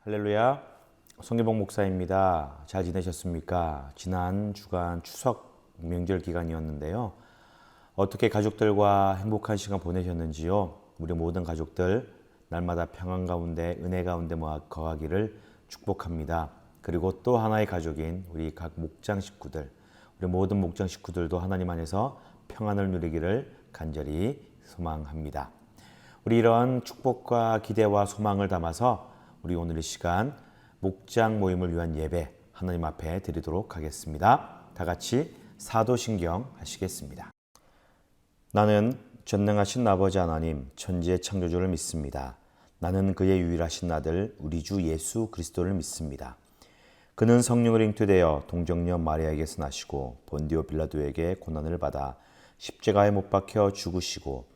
할렐루야, 송기복 목사입니다. 잘 지내셨습니까? 지난 주간 추석 명절 기간이었는데요. 어떻게 가족들과 행복한 시간 보내셨는지요? 우리 모든 가족들 날마다 평안 가운데 은혜 가운데 거하기를 축복합니다. 그리고 또 하나의 가족인 우리 각 목장 식구들, 우리 모든 목장 식구들도 하나님 안에서 평안을 누리기를 간절히 소망합니다. 우리 이런 축복과 기대와 소망을 담아서 우리 오늘 이 시간 목장 모임을 위한 예배 하나님 앞에 드리도록 하겠습니다. 다 같이 사도신경 하시겠습니다. 나는 전능하신 아버지 하나님 천지의 창조주를 믿습니다. 나는 그의 유일하신 아들 우리 주 예수 그리스도를 믿습니다. 그는 성령으로 잉태되어 동정녀 마리아에게서 나시고 본디오 빌라도에게 고난을 받아 십자가에 못 박혀 죽으시고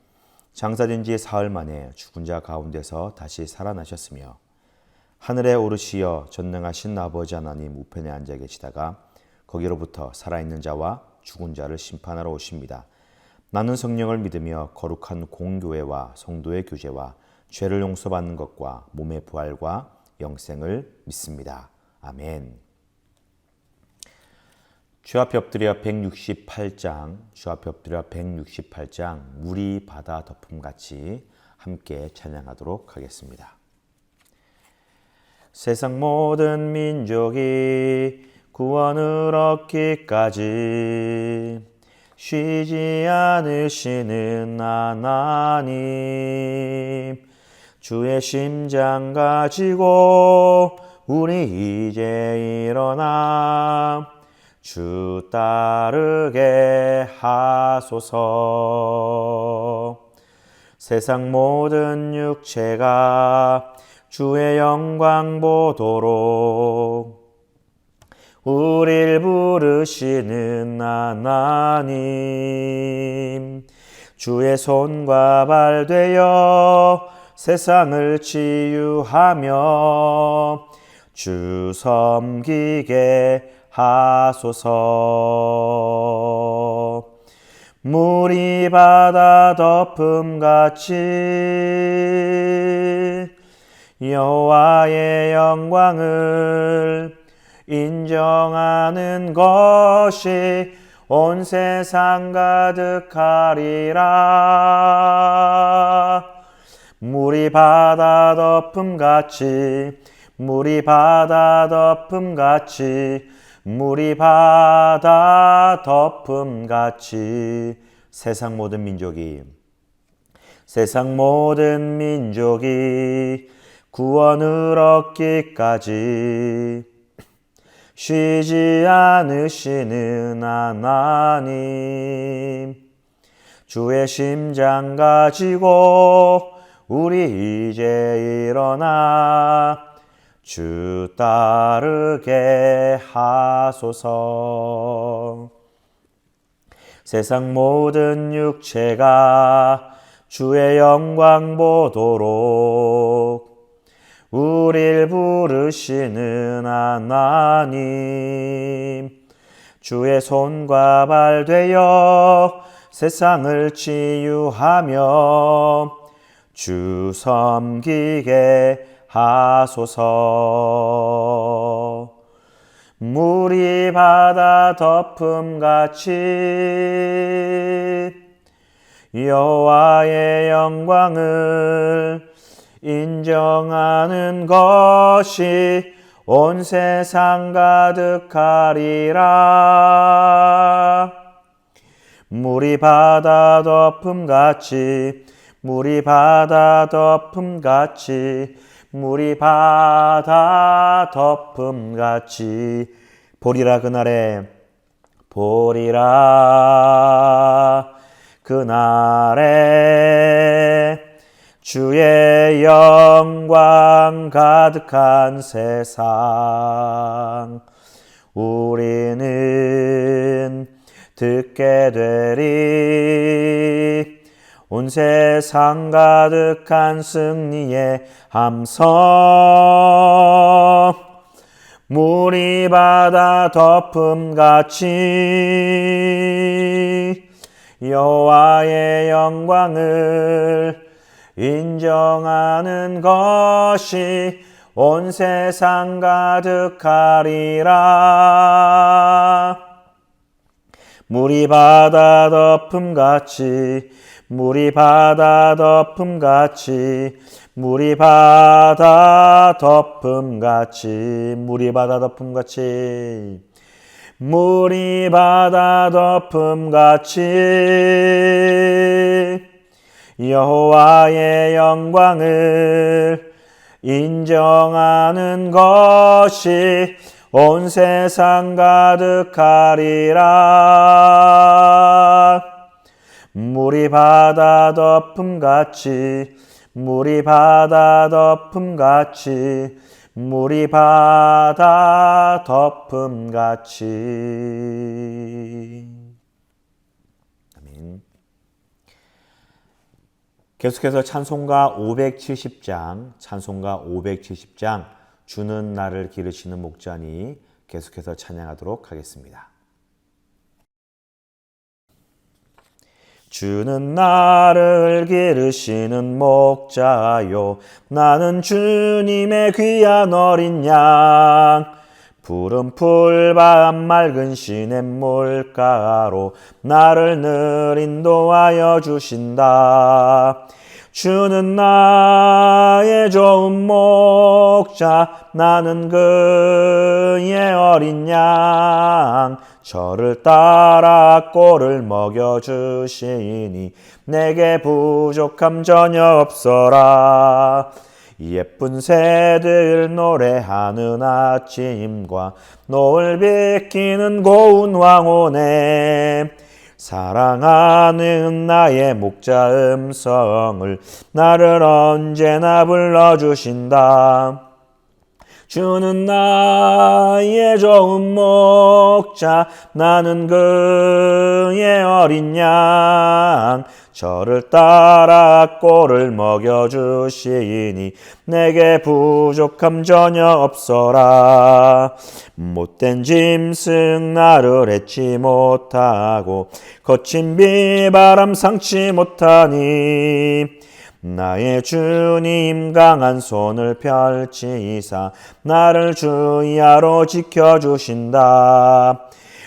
장사된 지 사흘 만에 죽은 자 가운데서 다시 살아나셨으며 하늘에 오르시어 전능하신 아버지 하나님 우편에 앉아 계시다가 거기로부터 살아있는 자와 죽은 자를 심판하러 오십니다. 나는 성령을 믿으며 거룩한 공교회와 성도의 교제와 죄를 용서받는 것과 몸의 부활과 영생을 믿습니다. 아멘. 주 앞에 엎드려 168장, 주 앞에 엎드려 168장 물이 바다 덮음같이 함께 찬양하도록 하겠습니다. 세상 모든 민족이 구원을 얻기까지 쉬지 않으시는 하나님, 주의 심장 가지고 우리 이제 일어나 주 따르게 하소서. 세상 모든 육체가 주의 영광 보도록 우릴 부르시는 하나님, 주의 손과 발 되어 세상을 치유하며 주 섬기게 하소서. 물이 바다 덮음같이 여호와의 영광을 인정하는 것이 온 세상 가득하리라. 물이 바다 덮음같이, 물이 바다 덮음같이, 물이 바다 덮음같이 세상 모든 민족이 구원을 얻기까지 쉬지 않으시는 하나님, 주의 심장 가지고 우리 이제 일어나 주 따르게 하소서. 세상 모든 육체가 주의 영광 보도록 우릴 부르시는 하나님, 주의 손과 발 되어 세상을 치유하며 주 섬기게 하소서. 물이 바다 덮음같이 여호와의 영광을 인정하는 것이 온 세상 가득하리라. 물이 바다 덮음같이, 물이 바다 덮음같이, 물이 바다 덮음같이 보리라 그날에, 보리라 그날에 주의 영광 가득한 세상 우리는 듣게 되리. 온 세상 가득한 승리의 함성, 물이 바다 덮음같이 여호와의 영광을 인정하는 것이 온 세상 가득하리라. 물이 바다 덮음같이 물이 바다 덮음같이 물이 바다 덮음같이 물이 바다 덮음같이 물이 바다 덮음같이 여호와의 영광을 인정하는 것이 온 세상 가득하리라. 물이 바다 덮음같이 물이 바다 덮음같이 물이 바다 덮음같이. 아멘. 계속해서 찬송가 570장 주는 나를 기르시는 목자니 계속해서 찬양하도록 하겠습니다. 주는 나를 기르시는 목자요, 나는 주님의 귀한 어린 양. 푸른 풀밭 맑은 시냇물가로 나를 늘 인도하여 주신다. 주는 나의 좋은 목자, 나는 그의 어린 양. 저를 따라 꼴을 먹여주시니 내게 부족함 전혀 없어라. 예쁜 새들 노래하는 아침과 노을 비키는 고운 황혼에 사랑하는 나의 목자 음성을 나를 언제나 불러주신다. 주는 나의 좋은 목자, 나는 그의 어린 양. 저를 따라 꼴을 먹여주시니 내게 부족함 전혀 없어라. 못된 짐승 나를 해치 못하고 거친 비바람 상치 못하니 나의 주님 강한 손을 펼치사 나를 주야로 지켜주신다.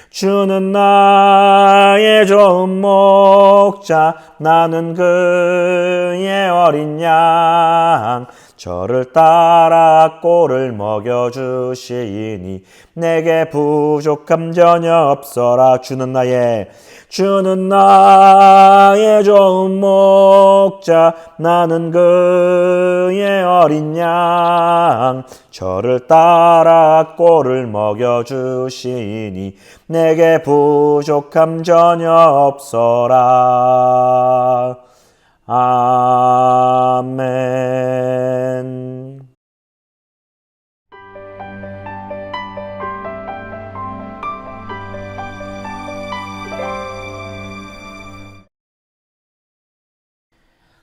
주는 나의 좋은 목자, 나는 그의 어린 양. 저를 따라 꼴을 먹여주시니 내게 부족함 전혀 없어라. 주는 나의 좋은 목자, 나는 그의 어린 양. 저를 따라 꼴을 먹여주시니 내게 부족함 전혀 없어라. 아멘.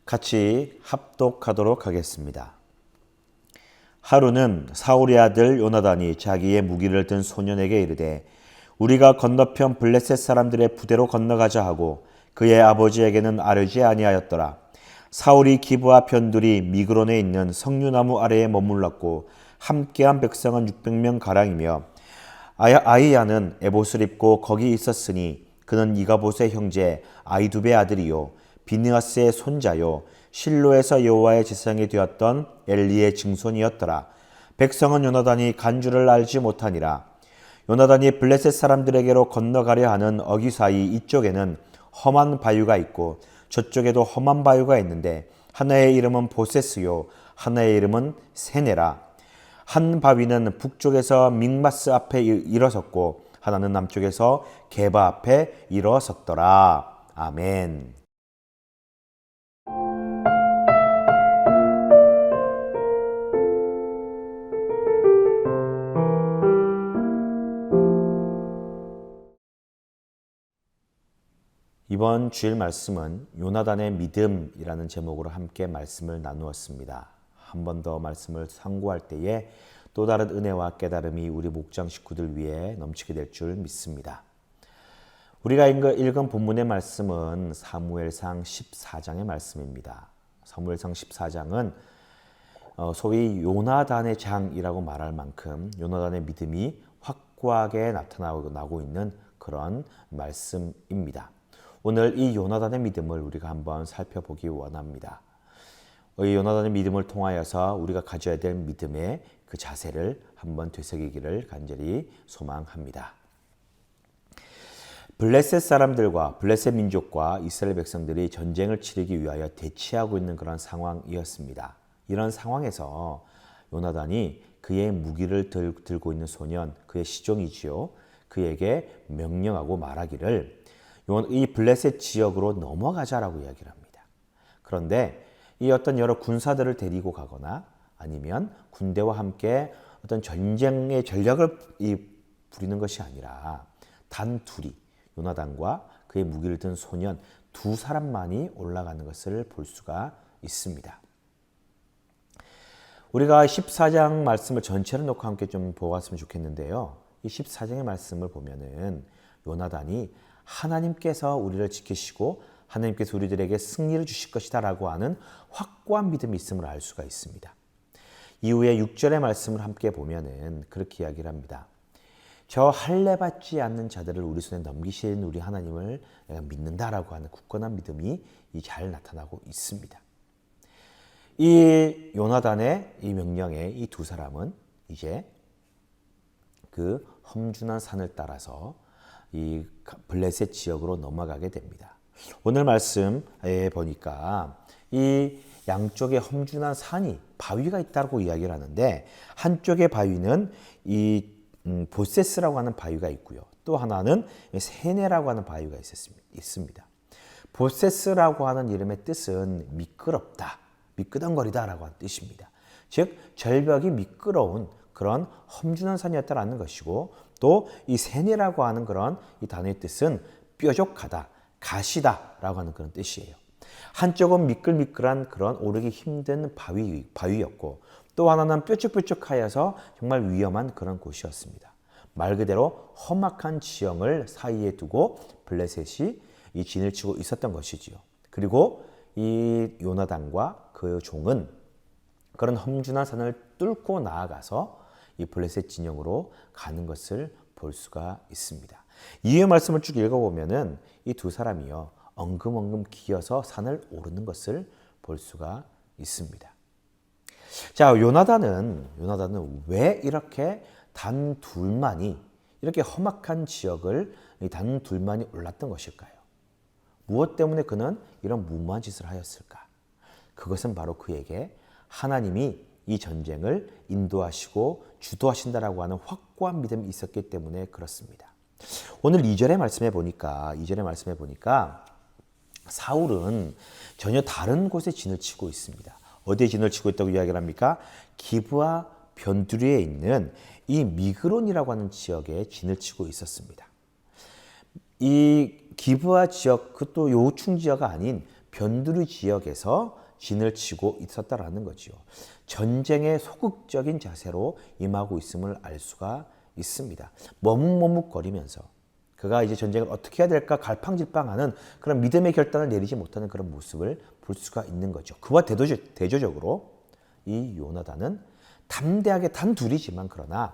같이 합독하도록 하겠습니다. 하루는 사울의 아들 요나단이 자기의 무기를 든 소년에게 이르되 우리가 건너편 블레셋 사람들의 부대로 건너가자 하고 그의 아버지에게는 아뢰지 아니하였더라. 사울이 기브아 편둘이 미그론에 있는 석류나무 아래에 머물렀고 함께한 백성은 600명 가량이며 아이야는 에봇을 입고 거기 있었으니 그는 이가봇의 형제 아이두베의 아들이요 비느하스의 손자요 실로에서 여호와의 제사장이 되었던 엘리의 증손이었더라. 백성은 요나단이 간 줄을 알지 못하니라. 요나단이 블레셋 사람들에게로 건너가려 하는 어기 사이 이쪽에는 험한 바위가 있고 저쪽에도 험한 바위가 있는데 하나의 이름은 보세스요 하나의 이름은 세네라. 한 바위는 북쪽에서 믹마스 앞에 일어섰고 하나는 남쪽에서 게바 앞에 일어섰더라. 아멘. 이번 주일 말씀은 요나단의 믿음이라는 제목으로 함께 말씀을 나누었습니다. 한 번 더 말씀을 상고할 때에 또 다른 은혜와 깨달음이 우리 목장 식구들 위해 넘치게 될 줄 믿습니다. 우리가 읽은 본문의 말씀은 사무엘상 14장의 말씀입니다. 사무엘상 14장은 소위 요나단의 장이라고 말할 만큼 요나단의 믿음이 확고하게 나타나고 있는 그런 말씀입니다. 오늘 이 요나단의 믿음을 우리가 한번 살펴보기 원합니다. 이 요나단의 믿음을 통하여서 우리가 가져야 될 믿음의 그 자세를 한번 되새기기를 간절히 소망합니다. 블레셋 사람들과 블레셋 민족과 이스라엘 백성들이 전쟁을 치르기 위하여 대치하고 있는 그런 상황이었습니다. 이런 상황에서 요나단이 그의 무기를 들고 있는 소년, 그의 시종이지요. 그에게 명령하고 말하기를 이 블레셋 지역으로 넘어가자라고 이야기를 합니다. 그런데 이 어떤 여러 군사들을 데리고 가거나 아니면 군대와 함께 어떤 전쟁의 전략을 부리는 것이 아니라 단 둘이 요나단과 그의 무기를 든 소년 두 사람만이 올라가는 것을 볼 수가 있습니다. 우리가 14장 말씀을 전체를 놓고 함께 좀 보았으면 좋겠는데요. 이 14장의 말씀을 보면은 요나단이 하나님께서 우리를 지키시고 하나님께서 우리들에게 승리를 주실 것이다 라고 하는 확고한 믿음이 있음을 알 수가 있습니다. 이후에 6절의 말씀을 함께 보면은 그렇게 이야기를 합니다. 저 할례 받지 않는 자들을 우리 손에 넘기신 우리 하나님을 내가 믿는다라고 하는 굳건한 믿음이 잘 나타나고 있습니다. 이 요나단의 이 명령에 이 두 사람은 이제 그 험준한 산을 따라서 이 블레셋 지역으로 넘어가게 됩니다. 오늘 말씀에 보니까 이 양쪽에 험준한 산이 바위가 있다고 이야기를 하는데 한쪽의 바위는 이 보세스라고 하는 바위가 있고요. 또 하나는 세네라고 하는 바위가 있습니다. 보세스라고 하는 이름의 뜻은 미끄럽다, 미끄덩거리다라고 하는 뜻입니다. 즉 절벽이 미끄러운 그런 험준한 산이었다라는 것이고 또 이 세네라고 하는 그런 이 단어의 뜻은 뾰족하다, 가시다라고 하는 그런 뜻이에요. 한쪽은 미끌미끌한 그런 오르기 힘든 바위였고 또 하나는 뾰족뾰족하여서 정말 위험한 그런 곳이었습니다. 말 그대로 험악한 지형을 사이에 두고 블레셋이 이 진을 치고 있었던 것이지요. 그리고 이 요나단과 그 종은 그런 험준한 산을 뚫고 나아가서 이 블레셋 진영으로 가는 것을 볼 수가 있습니다. 이후의 말씀을 쭉 읽어보면은 이 두 사람이요 엉금엉금 기어서 산을 오르는 것을 볼 수가 있습니다. 자, 요나단은 왜 이렇게 단 둘만이 이렇게 험악한 지역을 단 둘만이 올랐던 것일까요? 무엇 때문에 그는 이런 무모한 짓을 하였을까? 그것은 바로 그에게 하나님이 이 전쟁을 인도하시고 주도하신다라고 하는 확고한 믿음이 있었기 때문에 그렇습니다. 오늘 2절의 말씀에 보니까 사울은 전혀 다른 곳에 진을 치고 있습니다. 어디에 진을 치고 있다고 이야기를 합니까? 기브아 변두리에 있는 이 미그론이라고 하는 지역에 진을 치고 있었습니다. 이 기브아 지역, 그것도 요충 지역이 아닌 변두리 지역에서 진을 치고 있었다라는 거죠. 전쟁의 소극적인 자세로 임하고 있음을 알 수가 있습니다. 머뭇머뭇거리면서 그가 이제 전쟁을 어떻게 해야 될까 갈팡질팡하는 그런 믿음의 결단을 내리지 못하는 그런 모습을 볼 수가 있는 거죠. 그와 대조적으로 이 요나단은 담대하게 단 둘이지만 그러나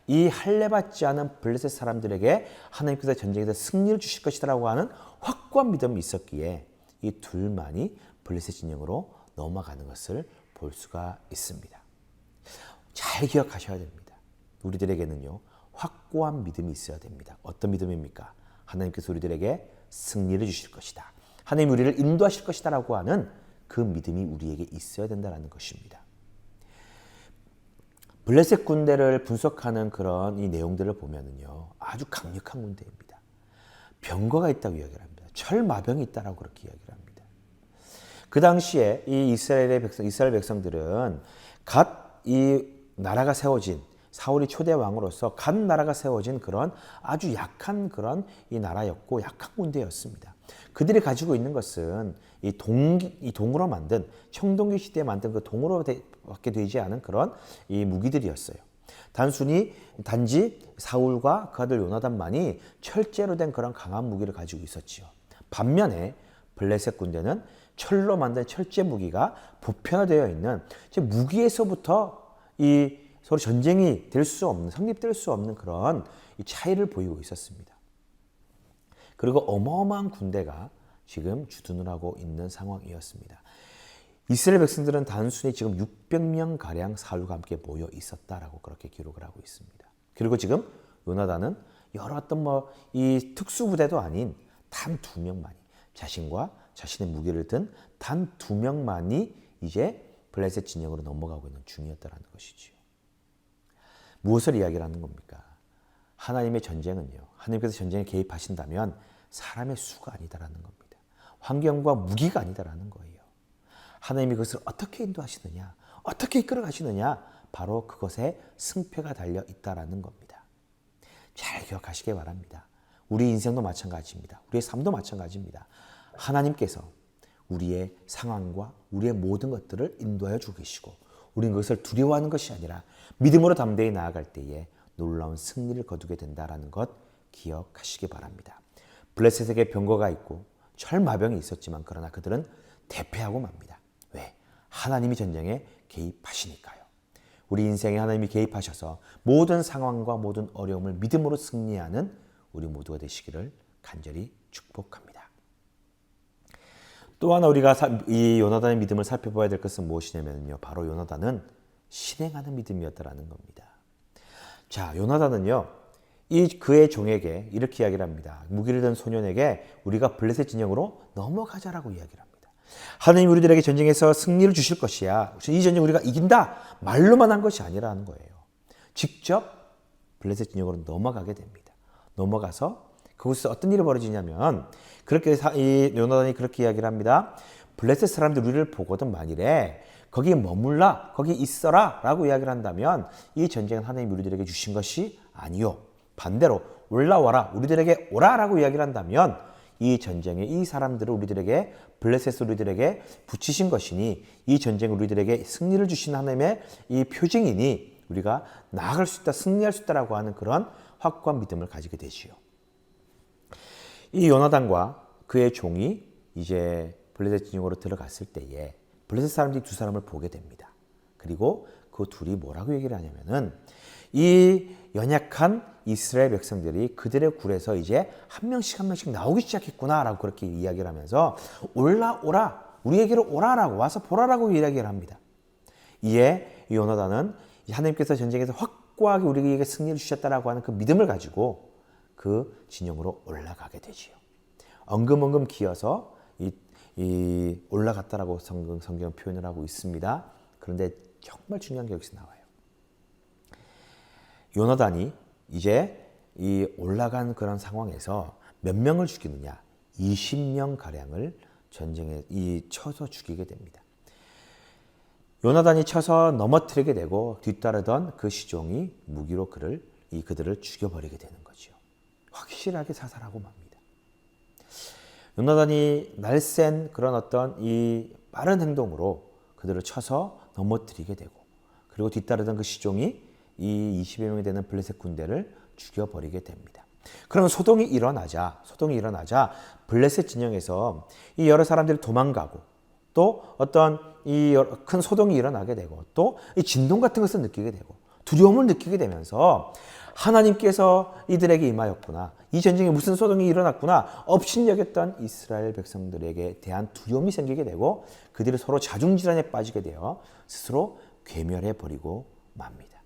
이 할례 받지 않은 블레셋 사람들에게 하나님께서 전쟁에서 승리를 주실 것이라고 하는 확고한 믿음이 있었기에 이 둘만이 블레셋 진영으로 넘어가는 것을 볼 수가 있습니다. 잘 기억하셔야 됩니다. 우리들에게는요 확고한 믿음이 있어야 됩니다. 어떤 믿음입니까? 하나님께서 우리들에게 승리를 주실 것이다. 하나님 우리를 인도하실 것이다 라고 하는 그 믿음이 우리에게 있어야 된다는 것입니다. 블레셋 군대를 분석하는 그런 이 내용들을 보면은요 아주 강력한 군대입니다. 병거가 있다고 이야기를 합니다. 철마병이 있다라고 그렇게 이야기를 합니다. 그 당시에 이 이스라엘 백성들은 갓 이 나라가 세워진 사울이 초대 왕으로서 갓 나라가 세워진 그런 아주 약한 그런 이 나라였고 약한 군대였습니다. 그들이 가지고 있는 것은 이 동으로 만든 청동기 시대에 만든 그 동으로밖에 되지 않은 그런 이 무기들이었어요. 단지 사울과 그 아들 요나단만이 철제로 된 그런 강한 무기를 가지고 있었지요. 반면에 블레셋 군대는 철로 만든 철제 무기가 보편화되어 있는 무기에서부터 이 서로 전쟁이 될 수 없는, 성립될 수 없는 그런 이 차이를 보이고 있었습니다. 그리고 어마어마한 군대가 지금 주둔을 하고 있는 상황이었습니다. 이스라엘 백성들은 단순히 지금 600명 가량 사울과 함께 모여 있었다라고 그렇게 기록을 하고 있습니다. 그리고 지금 요나단은 여러 어떤 이 특수부대도 아닌 단 2명만이, 자신과 자신의 무기를 든 단 2명만이 이제 블레셋 진영으로 넘어가고 있는 중이었다라는 것이지요. 무엇을 이야기를 하는 겁니까? 하나님의 전쟁은요, 하나님께서 전쟁에 개입하신다면 사람의 수가 아니다라는 겁니다. 환경과 무기가 아니다라는 거예요. 하나님이 그것을 어떻게 인도하시느냐, 어떻게 이끌어 가시느냐, 바로 그것에 승패가 달려 있다라는 겁니다. 잘 기억하시기 바랍니다. 우리 인생도 마찬가지입니다. 우리의 삶도 마찬가지입니다. 하나님께서 우리의 상황과 우리의 모든 것들을 인도하여 주고 계시고, 우리는 그것을 두려워하는 것이 아니라 믿음으로 담대히 나아갈 때에 놀라운 승리를 거두게 된다는 것 기억하시기 바랍니다. 블레셋에게 병거가 있고 철마병이 있었지만 그러나 그들은 대패하고 맙니다. 왜? 하나님이 전쟁에 개입하시니까요. 우리 인생에 하나님이 개입하셔서 모든 상황과 모든 어려움을 믿음으로 승리하는 우리 모두가 되시기를 간절히 축복합니다. 또 하나 우리가 이 요나단의 믿음을 살펴봐야 될 것은 무엇이냐면요, 바로 요나단은 실행하는 믿음이었다라는 겁니다. 자, 요나단은요, 그의 종에게 이렇게 이야기를 합니다. 무기를 든 소년에게 우리가 블레셋 진영으로 넘어가자라고 이야기를 합니다. 하나님 우리들에게 전쟁에서 승리를 주실 것이야. 이 전쟁 우리가 이긴다. 말로만 한 것이 아니라는 거예요. 직접 블레셋 진영으로 넘어가게 됩니다. 넘어가서 그곳에서 어떤 일이 벌어지냐면, 그렇게 이 요나단이 그렇게 이야기를 합니다. 블레셋 사람들 우리를 보거든 만일에 거기에 머물라, 거기 있어라 라고 이야기를 한다면 이 전쟁은 하나님이 우리들에게 주신 것이 아니요, 반대로 올라와라, 우리들에게 오라 라고 이야기를 한다면 이 전쟁에 이 사람들을 우리들에게, 블레셋을 우리들에게 붙이신 것이니 이 전쟁을 우리들에게 승리를 주신 하나님의 이 표징이니 우리가 나아갈 수 있다, 승리할 수 있다라고 하는 그런 확고한 믿음을 가지게 되지요. 이 요나단과 그의 종이 이제 블레셋 진영으로 들어갔을 때에 블레셋 사람들이 두 사람을 보게 됩니다. 그리고 그 둘이 뭐라고 얘기를 하냐면은, 이 연약한 이스라엘 백성들이 그들의 굴에서 이제 한 명씩 나오기 시작했구나라고 그렇게 이야기를 하면서 오라, 우리에게로 오라라고, 와서 보라라고 이야기를 합니다. 이에 요나단은 하나님께서 전쟁에서 확고하게 우리에게 승리를 주셨다라고 하는 그 믿음을 가지고 그 진영으로 올라가게 되지요. 엉금엉금 기어서 이 올라갔다라고 성경 표현을 하고 있습니다. 그런데 정말 중요한 게 여기서 나와요. 요나단이 이제 이 올라간 그런 상황에서 몇 명을 죽이느냐? 20명 가량을 전쟁에 쳐서 죽이게 됩니다. 요나단이 쳐서 넘어뜨리게 되고 뒤따르던 그 시종이 무기로 그들을 죽여버리게 되는 거죠. 확실하게 사살하고 맙니다. 요나단이 날쌘 그런 어떤 이 빠른 행동으로 그들을 쳐서 넘어뜨리게 되고, 그리고 뒤따르던 그 시종이 이 20여 명이 되는 블레셋 군대를 죽여버리게 됩니다. 그러면 소동이 일어나자 블레셋 진영에서 이 여러 사람들이 도망가고, 또 어떤 이 큰 소동이 일어나게 되고, 또 이 진동 같은 것을 느끼게 되고 두려움을 느끼게 되면서 하나님께서 이들에게 임하였구나, 이 전쟁에 무슨 소동이 일어났구나, 업신여겼던 이스라엘 백성들에게 대한 두려움이 생기게 되고 그들이 서로 자중질환에 빠지게 되어 스스로 괴멸해버리고 맙니다.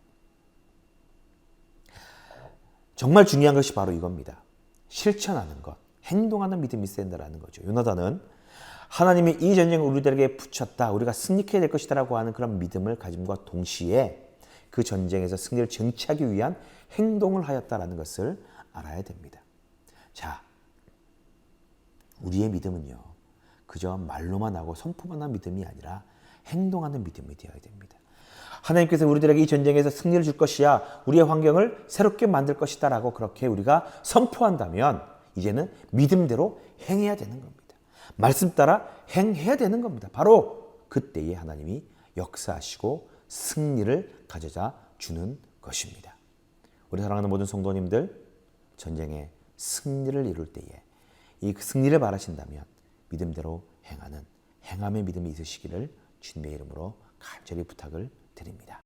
정말 중요한 것이 바로 이겁니다. 실천하는 것, 행동하는 믿음이 있어야 된다는 거죠. 요나단은 하나님이 이 전쟁을 우리들에게 붙였다, 우리가 승리해야 될 것이다 라고 하는 그런 믿음을 가짐과 동시에 그 전쟁에서 승리를 쟁취하기 위한 행동을 하였다라는 것을 알아야 됩니다. 자, 우리의 믿음은요, 그저 말로만 하고 선포만 한 믿음이 아니라 행동하는 믿음이 되어야 됩니다. 하나님께서 우리들에게 이 전쟁에서 승리를 줄 것이야, 우리의 환경을 새롭게 만들 것이다 라고 그렇게 우리가 선포한다면 이제는 믿음대로 행해야 되는 겁니다. 말씀 따라 행해야 되는 겁니다. 바로 그때에 하나님이 역사하시고 승리를 가져다 주는 것입니다. 우리 사랑하는 모든 성도님들, 전쟁에 승리를 이룰 때에 이 승리를 바라신다면 믿음대로 행하는 행함의 믿음이 있으시기를 주님의 이름으로 간절히 부탁을 드립니다.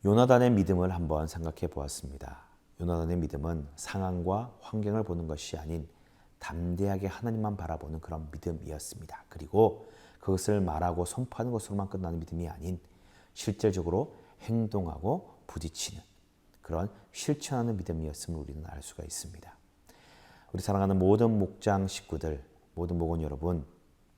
요나단의 믿음을 한번 생각해 보았습니다. 요나단의 믿음은 상황과 환경을 보는 것이 아닌 담대하게 하나님만 바라보는 그런 믿음이었습니다. 그리고 그것을 말하고 선포하는 것으로만 끝나는 믿음이 아닌 실질적으로 행동하고 부딪히는 그런 실천하는 믿음이었음을 우리는 알 수가 있습니다. 우리 사랑하는 모든 목장 식구들, 모든 목원 여러분,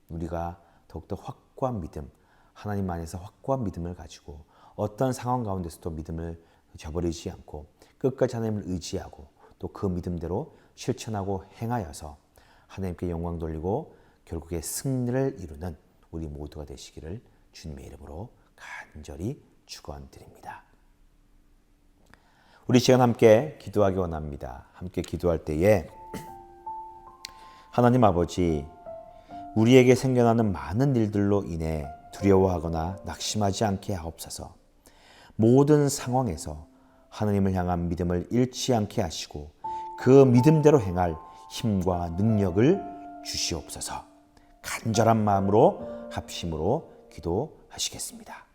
우리가 더욱더 확고한 믿음, 하나님 안에서 확고한 믿음을 가지고 어떤 상황 가운데서도 믿음을 저버리지 않고 끝까지 하나님을 의지하고 또 그 믿음대로 실천하고 행하여서 하나님께 영광 돌리고 결국에 승리를 이루는 우리 모두가 되시기를 주님의 이름으로 간절히 축원드립니다. 우리 시간 함께 기도하기 원합니다. 함께 기도할 때에 하나님 아버지, 우리에게 생겨나는 많은 일들로 인해 두려워하거나 낙심하지 않게 하옵소서. 모든 상황에서 하나님을 향한 믿음을 잃지 않게 하시고 그 믿음대로 행할 힘과 능력을 주시옵소서. 간절한 마음으로 합심으로 기도하시겠습니다.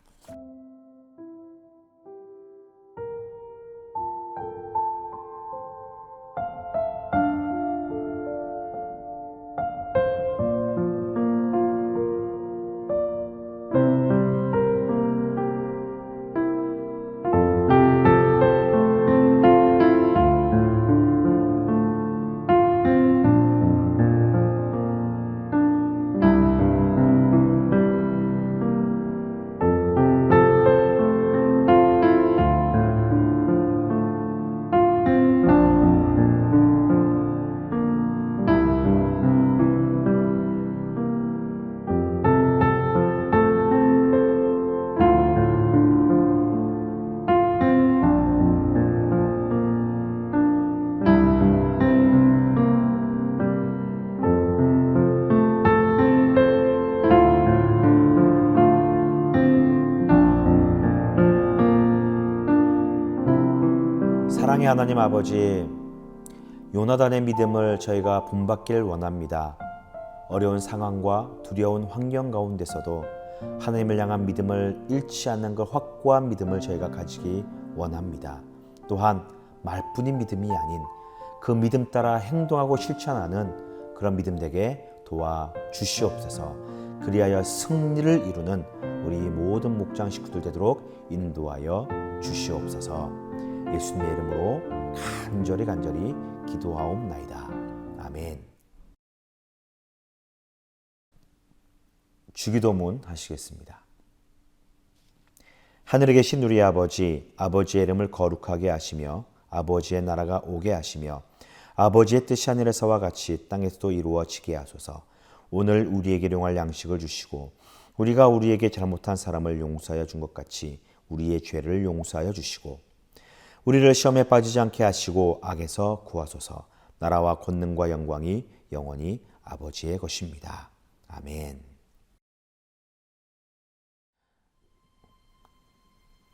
사랑의 하나님 아버지, 요나단의 믿음을 저희가 본받길 원합니다. 어려운 상황과 두려운 환경 가운데서도 하나님을 향한 믿음을 잃지 않는 그 확고한 믿음을 저희가 가지기 원합니다. 또한 말뿐인 믿음이 아닌 그 믿음 따라 행동하고 실천하는 그런 믿음 되게 도와주시옵소서. 그리하여 승리를 이루는 우리 모든 목장 식구들 되도록 인도하여 주시옵소서. 예수님의 이름으로 간절히 기도하옵나이다. 아멘. 주기도문 하시겠습니다. 하늘에 계신 우리 아버지, 아버지의 이름을 거룩하게 하시며 아버지의 나라가 오게 하시며 아버지의 뜻이 하늘에서와 같이 땅에서도 이루어지게 하소서. 오늘 우리에게 일용할 양식을 주시고 우리가 우리에게 잘못한 사람을 용서하여 준 것 같이 우리의 죄를 용서하여 주시고 우리를 시험에 빠지지 않게 하시고 악에서 구하소서. 나라와 권능과 영광이 영원히 아버지의 것입니다. 아멘.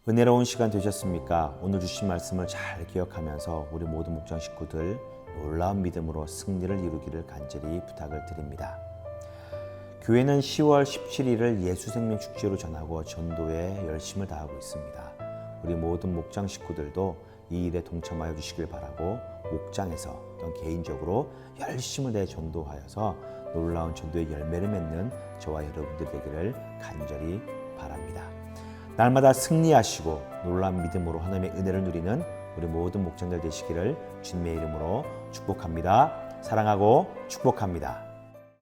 은혜로운 시간 되셨습니까? 오늘 주신 말씀을 잘 기억하면서 우리 모든 목장 식구들 놀라운 믿음으로 승리를 이루기를 간절히 부탁을 드립니다. 교회는 10월 17일을 예수생명축제로 전하고 전도에 열심을 다하고 있습니다. 우리 모든 목장 식구들도 이 일에 동참하여 주시길 바라고 목장에서 또는 개인적으로 열심을 내 전도하여서 놀라운 전도의 열매를 맺는 저와 여러분들 되기를 간절히 바랍니다. 날마다 승리하시고 놀라운 믿음으로 하나님의 은혜를 누리는 우리 모든 목장들 되시기를 주님의 이름으로 축복합니다. 사랑하고 축복합니다.